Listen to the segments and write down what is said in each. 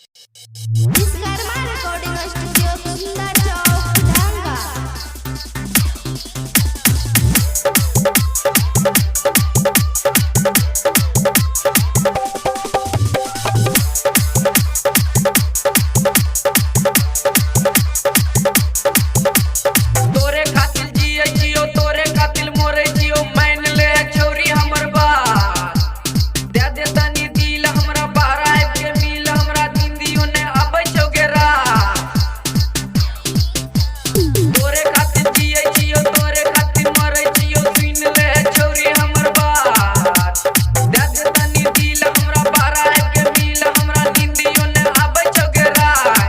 Vishwakarma recording studio कुंदा चौक ढाका। तोरे खातिर जिए जियो तोरे खातिर मोरे जियो मान ले छोरी हमर बात दे दे तनी दिल हमरा बाहर आइब के मिल हमरा जिंदगियों ने आबै छौगे रात तोरे खातिर जिए जियो तोरे खातिर मरे जियो सुन ले छोरी हमर बात दे दे तनी दिल हमरा बाहर आइब के मिल हमरा जिंदगियों ने आबै छौगे रात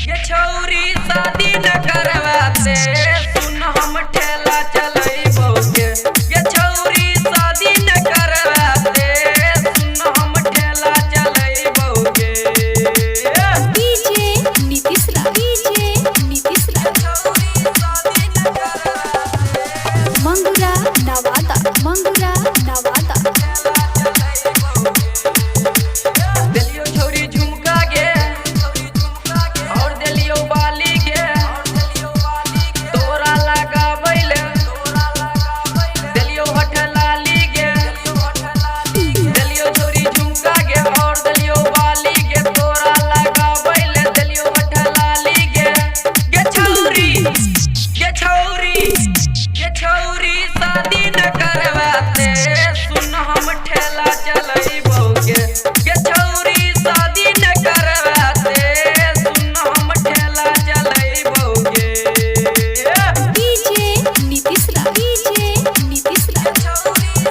ये छौरी शादी न करवाते सुन हम ठेला चलैबो के ये छौरी शादी न करवाते सुन हम ठेला चलैबो के डीजे नीतीश छौरी शादी न करवाते मंगुरा नवादा दिलियो छौरी झुमका गे और दिलियो बाली गे तोरा लगाबैले दिलियो हठ लाली गे दिलियो छौरी झुमका गे और दिलियो बाली गे तोरा लगाबैले दिलियो हठ लाली गे छौरी शादी न करवाते सुन हम ठेला चलैबो के छौरी शादी न करवाते सुन हम ठेला चलैबो के डीजे नीतीश छौरी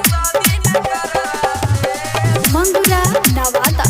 शादी न करवाते मंगुरा नवादा